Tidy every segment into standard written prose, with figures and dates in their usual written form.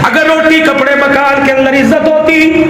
اگر روٹی کپڑے مکان کے اندر عزت ہوتی،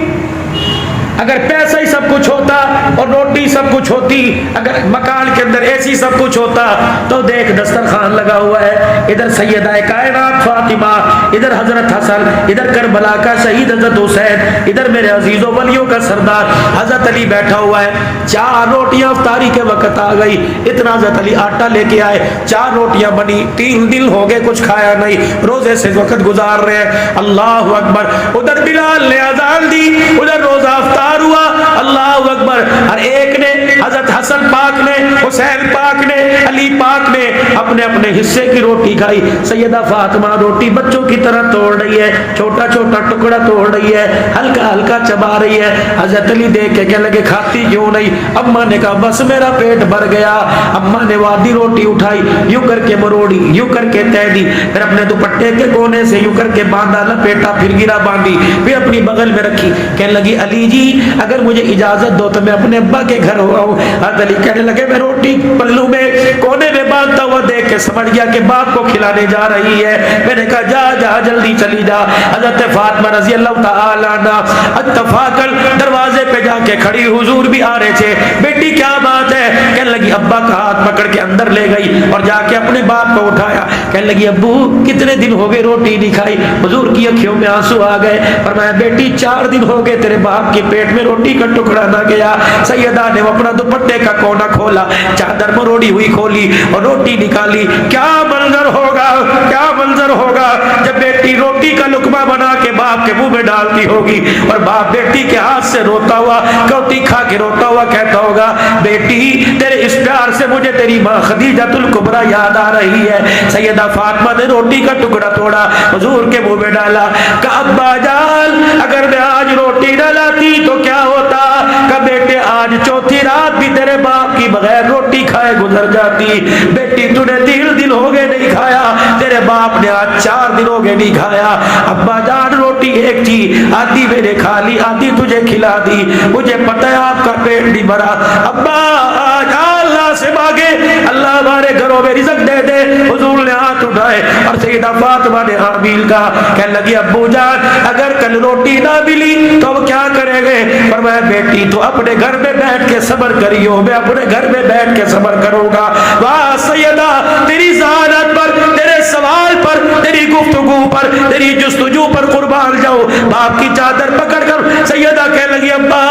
اگر پیسہ ہی سب کچھ ہوتا اور روٹی سب کچھ ہوتی، اگر مکان کے اندر اے سی سب کچھ ہوتا، تو دیکھ دسترخوان لگا ہوا ہے، ادھر سیدہ کائنات فاطمہ، ادھر حضرت حسن، ادھر کربلا کا شہید حضرت حسین، ادھر میرے عزیزوں ولیوں کا سردار حضرت علی بیٹھا ہوا ہے۔ 4 روٹیاں افطاری کے وقت آ گئی، اتنا حضرت علی آٹا لے کے آئے، 4 روٹیاں بنی، 3 دن ہو گئے کچھ کھایا نہیں، روزے سے وقت گزار رہے ہیں۔ اللہ اکبر، ادھر بلال نے اذان دی، ادھر روزہ افطار ہوا، اللہ اکبر۔ اور ایک نے حضرت حسن پاک نے، حسین پاک نے، علی پاک نے اپنے اپنے حصے کی روٹی کھائی۔ سیدہ فاطمہ روٹی بچوں کی طرح توڑ رہی ہے، چھوٹا چھوٹا ٹکڑا توڑ رہی ہے، ہلکا ہلکا چبا رہی ہے۔ حضرت علی دیکھ کے کہنے لگے کھاتی کیوں نہیں؟ اماں نے کہا بس میرا پیٹ بھر گیا۔ اماں نے وادی روٹی اٹھائی، یوں کر کے مروڑی، یوں کر کے تہ دی، پھر اپنے دوپٹے کے کونے سے یوں کر کے باندھا، لپیٹا، پھر گرا باندھی، پھر اپنی بغل میں رکھی۔ کہنے لگی علی جی اگر مجھے اجازت دو تو میں اپنے ابا کے گھر ہوا ہوں۔ حضرت علی کہنے لگے میں روٹی پلو میں کونے میں باندھتا ہوا دیکھ کے سمجھ گیا کہ باپ کو کھلانے جا رہی ہے، میں نے کہا جا جا جلدی چلی جا۔ حضرت فاطمہ رضی اللہ تعالی عنہا اتفاقاً دروازے پہ جا کے کھڑی، حضور بھی آ رہے تھے۔ بیٹی کیا بات ہے؟ کہنے لگی ابا کا ہاتھ پکڑ کے اندر لے گئی اور جا کے اپنے باپ کو اٹھایا۔ کہنے لگی ابو کتنے دن ہو گئے روٹی نہیں کھائی؟ حضور کی اکھیوں میں آنسو آ گئے، فرمایا بیٹی 4 دن ہو گئے تیرے باپ کے پیٹ میں روٹی کا ٹکڑا نہ گیا۔ سیدہ نے اپنا دوپٹے کا کونا کھولا، چادر مروڑی ہوئی کھولی اور روٹی نکالی۔ کیا منظر ہوگا، کیا منظر ہوگا جب بیٹی روٹی کا لقمہ بنا کے باپ کے منہ میں ڈالتی ہوگی اور باپ بیٹی کے ہاتھ سے روتا ہوا، روٹی کھا کے روتا ہوا کہتا ہوگا بیٹی تیرے اس پیار سے مجھے تیری ماں خدیجۃ الکبریٰ یاد آ رہی ہے۔ سیدہ فاطمہ نے روٹی کا ٹکڑا توڑا، حضور کے منہ میں ڈالا، کہا ابا جان اگر میں آج روٹی نہ لاتی تو کیا ہوتا؟ کہ بیٹے آج 4تھی رات بھی تیرے باپ کی بغیر روٹی کھائے گزر جاتی۔ بیٹی تو نے 3 دن ہو گئے نہیں کھایا، تیرے باپ نے آج 4 دن ہو گئے نہیں کھایا۔ ابا جان روٹی ایک تھی، آدھی میں نے کھا لی، آدھی تجھے کھلا دی، مجھے پتہ ہے آپ کا پیٹ نہیں بھرا۔ ابا آج اللہ سے مانگے اللہ ہمارے گھروں میں رزق دے دے۔ حضور نے ہاتھ اٹھائے اور سیدہ فاطمہ نے آمین کہا۔ کہنے لگی ابو جان اگر کل روٹی نہ ملی تو اب کیا کریں گے؟ فرمایا بیٹی تو اپنے گھر میں بیٹھ کے صبر کریو، میں اپنے گھر میں بیٹھ کے صبر کروں گا۔ واہ سیدہ تیری ذہانت پر، تیرے سوال پر، تیری گفتگو پر، تیری جستجو پر قربان جاؤ۔ باپ کی چادر پکڑ کر سیدہ کہنے لگی ابا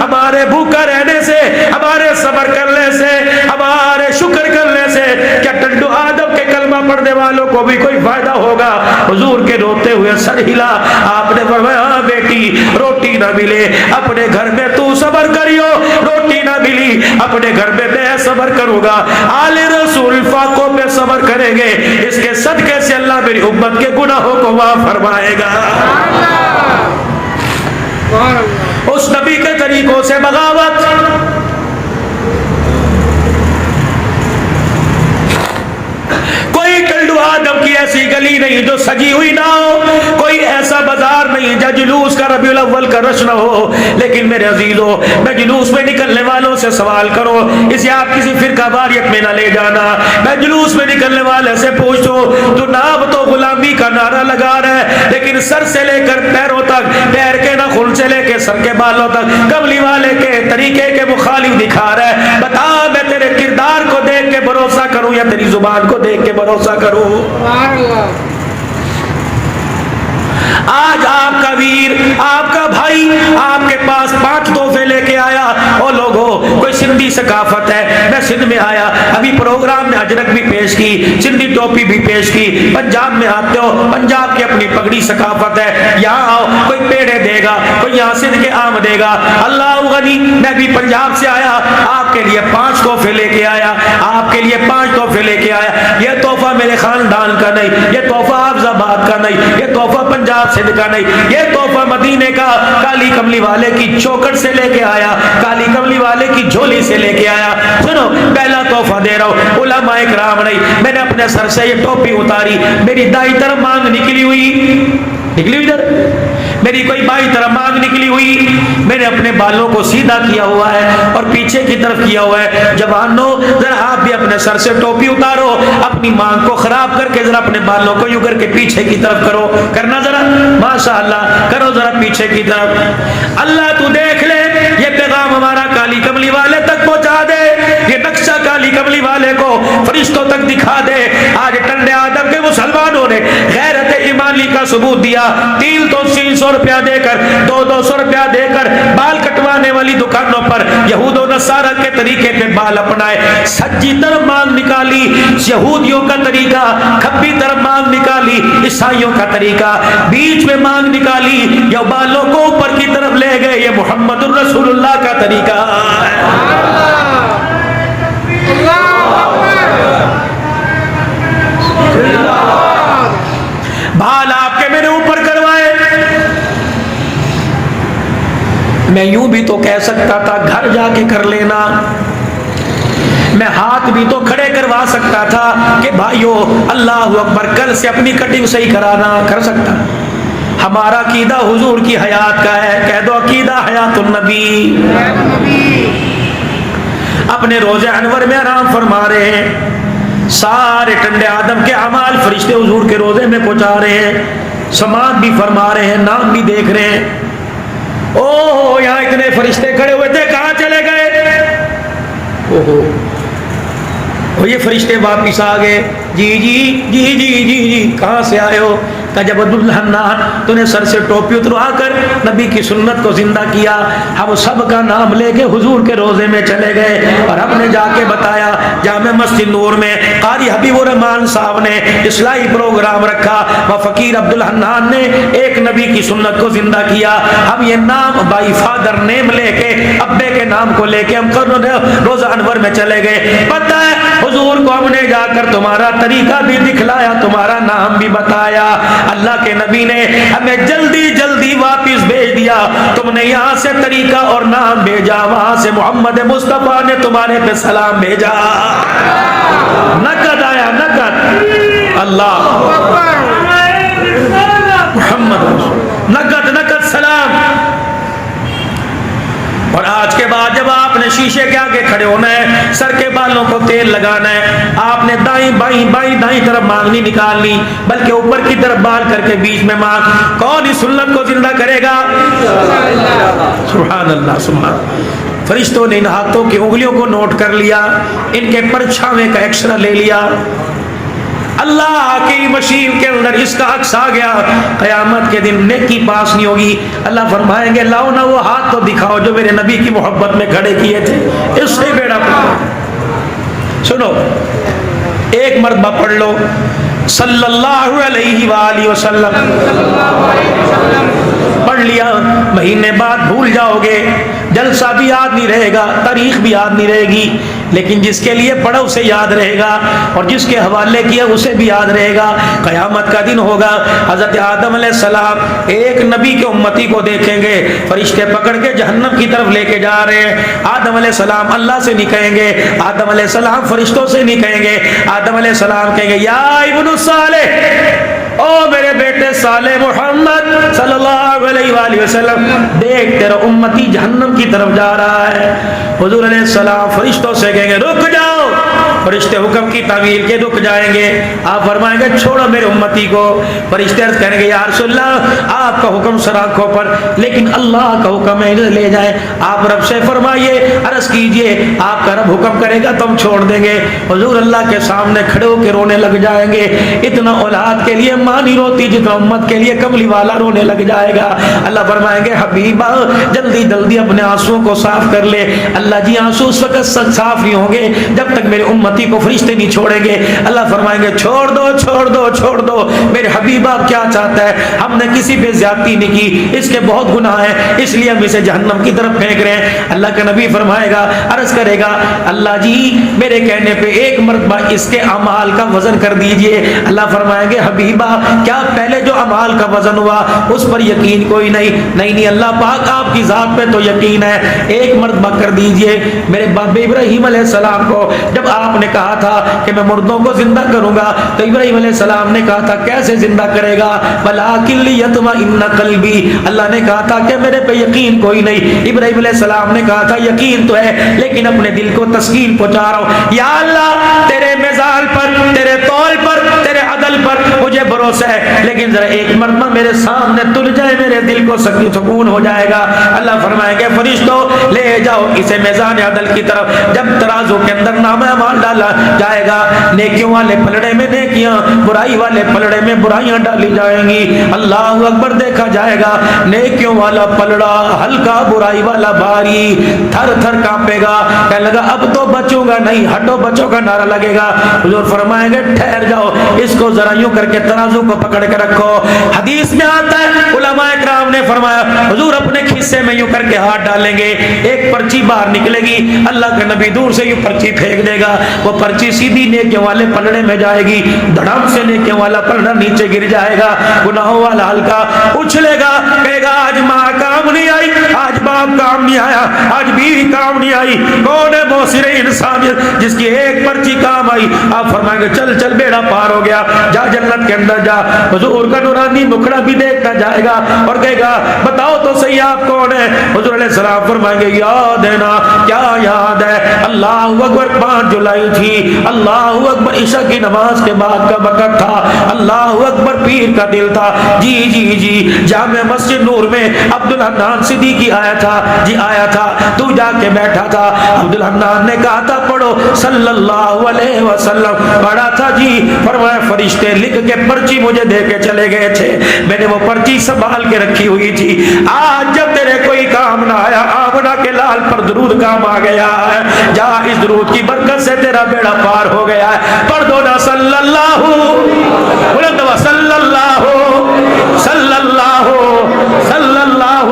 ہمارے بھوکا رہنے سے، ہمارے صبر کرنے سے، ہمارے شکر کرنے سے کیا ٹنڈو آدم کے کلمہ پڑھنے والوں کو بھی کوئی فائدہ ہوگا؟ حضور کے روتے ہوئے سر ہلا۔ آپ نے فرمایا ہاں بیٹی روٹی نہ ملے اپنے گھر میں تو صبر کریو، روٹی نہ ملی اپنے گھر میں میں صبر کروں گا، آل رسول فاقوں پہ صبر کریں گے، اس کے صدقے سے اللہ میری امت کے گناہوں کو معاف فرمائے گا۔ اس نبی کے طریقوں سے بغاوت، کوئی ٹنڈو آدم کی ایسی گلی نہیں جو سجی ہوئی نہ ہو، کوئی ایسا بازار نہیں جہاں جلوس کا ربیع الاول کا رش نہ ہو۔ لیکن میرے عزیزوں میں جلوس میں نکلنے والوں سے سوال کرو، اسے آپ کسی فرقہ واریت میں نہ لے جانا۔ میں جلوس میں نکلنے والے سے پوچھوں تو نام تو غلامی کا نعرہ لگا رہا ہے لیکن سر سے لے کر پیروں تک، پیر کے ناخن سے لے کے سر کے بالوں تک کملی والے کے طریقے کے مخالف دکھا رہا ہے۔ بتا میں تیرے کردار کو دیکھ کے بھروسہ کروں یا تیری زبان کو دیکھ کے بھروسہ کروں؟ آج آپ کا ویر، آپ کا بھائی آپ کے پاس 5 تحفے لے کے آیا۔ او لوگوں کوئی سندھی ثقافت ہے، میں سندھ میں آیا ابھی پروگرام میں اجرک بھی پیش کی، سندھی ٹوپی بھی پیش کی۔ پنجاب میں آتے ہو، پنجاب کی اپنی پگڑی ثقافت ہے، یہاں آؤ کوئی پیڑے دے گا، کوئی یہاں سندھ کے آم دے گا۔ اللہ غنی میں بھی پنجاب سے آیا، آپ کے لیے 5 تحفے لے کے آیا، آپ کے لیے 5 تحفے لے کے آیا۔ یہ تحفہ میرے خاندان کا نہیں، یہ تحفہ حافظ آباد کا نہیں، یہ تحفہ پنجاب سے کا نہیں، یہ تحفہ مدینے کا کالی کملی والے کی چوکٹ سے لے کے آیا، کالی کملی والے کی جھولی سے لے کے آیا۔ سنو پہلا تحفہ دے رہا ہوں، علماء کرام نہیں، میں نے اپنے سر سے یہ ٹوپی اتاری، میری دائیں طرف مانگ نکلی ہوئی ادھر، میری کوئی بائیں طرف مانگ نکلی ہوئی، میں نے اپنے بالوں کو سیدھا کیا ہوا ہے اور پیچھے کی طرف کیا ہوا ہے۔ جوانوں ذرا آپ بھی اپنے سر سے ٹوپی اتارو، اپنی مانگ کو خراب کر کے ذرا اپنے بالوں کو یوں کر کے پیچھے کی طرف کرو، کرنا ذرا ماشاءاللہ کرو ذرا پیچھے کی طرف۔ اللہ تو دیکھ لے یہ پیغام ہمارا کالی کملی والے تک پہنچا دے، یہ نقشہ کالی کملی والے کو فرشتوں تک دکھا دے۔ آج ٹنڈے آدم کے مسلمانوں نے غیرت ایمانی کا ثبوت دیا، 300 روپیہ دے کر 200 روپیہ دے کر بال کٹوانے والی دکانوں پر یہود و نصارہ کے طریقے پہ بال اپنائے، سجی طرف مانگ نکالی یہودیوں کا طریقہ، کھبی طرف مانگ نکالی عیسائیوں کا طریقہ، بیچ میں مانگ نکالی یا بالوں کو اوپر کی طرف لے گئے، یہ محمد الرسول اللہ کا طریقہ ہے۔ بال آپ کے میرے اوپر کروائے، میں یوں بھی تو کہہ سکتا تھا گھر جا کے کر لینا، میں ہاتھ بھی تو کھڑے کروا سکتا تھا کہ بھائیو اللہ اکبر کل سے اپنی کٹنگ صحیح کرانا، کر سکتا۔ ہمارا عقیدہ حضور کی حیات کا ہے، کہہ دو عقیدہ حیات النبی۔ اپنے روزے انور میں آرام فرما رہے ہیں، سارے ٹنڈے آدم کے اعمال فرشتے حضور کے روزے میں پہنچا رہے ہیں، سماعت بھی فرما رہے ہیں، نام بھی دیکھ رہے ہیں۔ اوہ یہاں اتنے فرشتے کھڑے ہوئے تھے، کہاں چلے گئے؟ اوہو یہ فرشتے واپس آ گئے، جی جی جی جی جی جی کہاں سے آئے ہو؟ کہ جب عبدالحنان تو نے سر سے ٹوپی اتروا کر نبی کی سنت کو زندہ کیا، ہم سب کا نام لے کے حضور کے روزے میں چلے گئے اور ہم نے جا کے بتایا جامع مسجد نور میں قاری حبیب الرحمان صاحب نے اصلاحی پروگرام رکھا، وہ فقیر عبدالحنان نے ایک نبی کی سنت کو زندہ کیا۔ ہم یہ نام بائی فادر نیم لے کے ابے کے نام کو لے کے ہم روزہ انور میں چلے گئے۔ پتہ ہے حضور کو ہم نے جا کر تمہارا طریقہ بھی دکھلایا، تمہارا نام بھی بتایا، اللہ کے نبی نے ہمیں جلدی جلدی واپس بھیج دیا، تم نے یہاں سے طریقہ اور نام بھیجا، وہاں سے محمد مصطفیٰ نے تمہارے پہ سلام بھیجا، نقد آیا نقد، اللہ محمد نقد نقد سلام۔ اور آج کے بعد جب آپ نے شیشے کے آگے کھڑے ہونا ہے، سر کے بالوں کو تیل لگانا ہے، آپ نے دائیں بائیں بائیں دائیں طرف مانگ نہیں نکالنی بلکہ اوپر کی طرف بال کر کے بیچ میں مانگ۔ کون اس سنت کو زندہ کرے گا؟ سبحان اللہ سبحان اللہ۔ فرشتوں نے ان ہاتھوں کی انگلیوں کو نوٹ کر لیا، ان کے پرچھاوے کا ایکسرا لے لیا، اللہ کی مشین کے اندر اس کا عکس آ گیا۔ قیامت کے دن نیکی پاس نہیں ہوگی، اللہ فرمائیں گے لاؤ نا وہ ہاتھ تو دکھاؤ جو میرے نبی کی محبت میں کھڑے کیے تھے، اس سے بیڑا پڑا۔ سنو ایک مرتبہ پڑھ لو صلی اللہ علیہ وآلہ وسلم، پڑھ لیا مہینے بعد بھول جاؤ گے، جلسہ بھی یاد نہیں رہے گا، تاریخ بھی یاد نہیں رہے گی، لیکن جس کے لیے پڑھا اسے یاد رہے گا اور جس کے حوالے کیا اسے بھی یاد رہے گا۔ قیامت کا دن ہوگا، حضرت آدم علیہ السلام ایک نبی کے امتی کو دیکھیں گے، فرشتے پکڑ کے جہنم کی طرف لے کے جا رہے ہیں۔ آدم علیہ السلام اللہ سے نہیں کہیں گے، آدم علیہ السلام فرشتوں سے نہیں کہیں گے، آدم علیہ السلام کہیں گے یا ابن صالح، او میرے بیٹے صالح محمد صلی اللہ علیہ وآلہ وسلم، دیکھ تیرا امتی جہنم کی طرف جا رہا ہے۔ حضور علیہ السلام فرشتوں سے کہیں گے رک جاؤ، فرشتے حکم کی تعمیل کے رک جائیں گے، آپ فرمائیں گے چھوڑو میرے امتی کو، فرشتے عرض کریں گے یا رسول اللہ آپ کا حکم سر آنکھوں پر، لیکن اللہ کا حکم ہے لے جائیں، آپ رب سے فرمائیے عرض کیجئے، آپ کا رب حکم کرے گا تو ہم چھوڑ دیں گے۔ حضور اللہ کے سامنے کھڑے ہو کے رونے لگ جائیں گے، اتنا اولاد کے لیے ماں نہیں روتی جتنا امت کے لیے کملی والا رونے لگ جائے گا۔ اللہ فرمائیں گے حبیبہ جلدی جلدی اپنے آنسوؤں کو صاف کر لے، اللہ جی آنسو اس وقت صاف نہیں ہوں گے جب تک میرے امتی کو فرشتے نہیں چھوڑیں گے۔ اللہ فرمائیں گے چھوڑ دو چھوڑ دو چھوڑ دو، میرے حبیب آپ کیا چاہتا ہے، ہم نے کسی پہ زیادتی نہیں کی، اس کے بہت گناہ ہیں اس لیے ہم اسے جہنم کی طرف پھینک رہے ہیں۔ اللہ کا نبی فرمائے گا عرض کرے گا اللہ جی میرے کہنے پہ ایک مرتبہ اس کے اعمال کا وزن کر دیجئے۔ اللہ فرمائیں گے حبیبہ کیا پہلے جو اعمال کا وزن ہوا اس پر یقین کوئی نہیں اللہ پاک آپ کی ذات پہ تو یقین ہے، ایک مرتبہ کر دیجئے۔ میرے باپ ابراہیم علیہ السلام کو جب آپ نے کہا تھا کہ میں مردوں کو زندہ کروں گا، تو ابراہیم علیہ السلام نے کہا تھا کیسے زندہ کرے گا؟ وَلَٰكِن لِيَطْمَئِنَّ قَلْبِي، اللہ نے کہا تھا کہ میرے پہ یقین کوئی نہیں۔ ابراہیم علیہ السلام نے کہا تھا یقین تو ہے لیکن اپنے دل کو تسکین پہنچا رہا ہوں، یا اللہ تیرے مزال پر، تیرے طول پر، تیرے عدل پر مجھے بھروسہ ہے، لیکن ذرا ایک مرتبہ میرے سامنے تل جائے میرے دل کو سکون ہو جائے گا۔ اللہ فرمائیں گے فرشتوں لے جاؤ اسے میزان عدل کی طرف۔ جب ترازو کے اندر نامہ اعمال ڈالا جائے گا، نیکیوں والے پلڑے میں نیکیاں، برائی والے پلڑے میں برائیاں ڈالی جائیں گی۔ اللہ اکبر، دیکھا جائے گا نیکیوں والا پلڑا ہلکا، برائی والا بھاری، تھر تھر کانپے گا، کہنے لگا اب تو بچوں گا نہیں، ہٹو بچوں کا نعرہ لگے گا۔ حضور فرمائیں گے ٹھہر جاؤ، اس کو ذرا یوں کر کے ترازو کو پکڑ کے رکھو۔ حدیث میں آتا ہے علماء کرام نے فرمایا حضور اپنے کھسے میں یوں کر کے ہاتھ ڈالیں گے، ایک پرچی باہر نکلے گی، اللہ کے نبی دور سے یوں پرچی پھینک دے گا، وہ پرچی سیدھی نیکیوں والے پلڑے میں جائے گی، دھڑام سے نیکیوں والا پلڑا نیچے گر جائے گا، گناہوں والا ہلکا اچھلے گا، کہے گا آج ماں کام نہیں آئی، آج باپ کام نہیں آیا، آج بیوی کام نہیں آئی، کون ہے موثر انسانیت جس کی ایک پرچی کام آئی؟ آپ فرمائیں گے چل چل بیڑا پار ہو گیا، جا جنت کے اندر جا۔ حضور کا نورانی مکھڑا بھی دیکھتا جائے گا اور کہے گا بتاؤ تو صحیح آپ کون ہے؟ حضور علیہ السلام فرمائیں گے یاد ہے نا؟ کیا یاد ہے؟ اللہ اکبر 5 جولائی تھی، اللہ اکبر عشاء کی نماز کے بعد کا وقت تھا، اللہ اکبر پیر کا دل تھا، جی جی جی جامع مسجد نور میں عبدالحنان صدیقی آیا تھا، جی آیا تھا، تو جا کے بیٹھا تھا، عبدالحنان نے کہا تھا پڑھو صلی اللہ علیہ وسلم، پڑھا تھا جی، فرمایا فرشتے لکھ کے پرچی مجھے دے کے چلے گئے تھے، میں نے وہ پرچی سنبھال کے رکھی ہوئی تھی، آج جب تیرے کوئی کام نہ آیا، آمنہ کے لال پر درود کام آ گیا ہے، جا اس درود کی برکت سے تیرا بیڑا پار ہو گیا ہے، پڑھ دو نا صلی اللہ بلند و صلی اللہ صلی اللہ صلی اللہ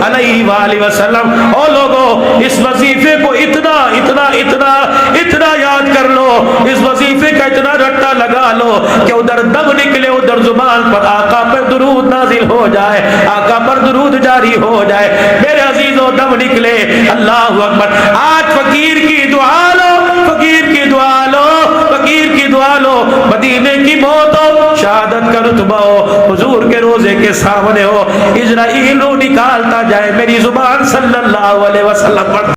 علیہ وآلہ وسلم۔ او لوگو اس وظیفے کو اتنا اتنا اتنا اتنا یاد کر لو، اس وظیفے کا اتنا رٹا لگا لو کہ ادھر دم نکلے ادھر زبان پر آقا پر درود نازل ہو جائے، آقا پر درود جاری ہو جائے، میرے عزیزو دم نکلے۔ اللہ اکبر، آج فقیر کی دعا لو، فقیر کی دعا لو، فقیر کی دعا لو، مدینے کی موت ہو، شہادت کا رتبہ ہو، حضور کے روزے کے سامنے ہو، اسرائیل نکالتا جائے، میری زبان صلی اللہ علیہ وسلم پر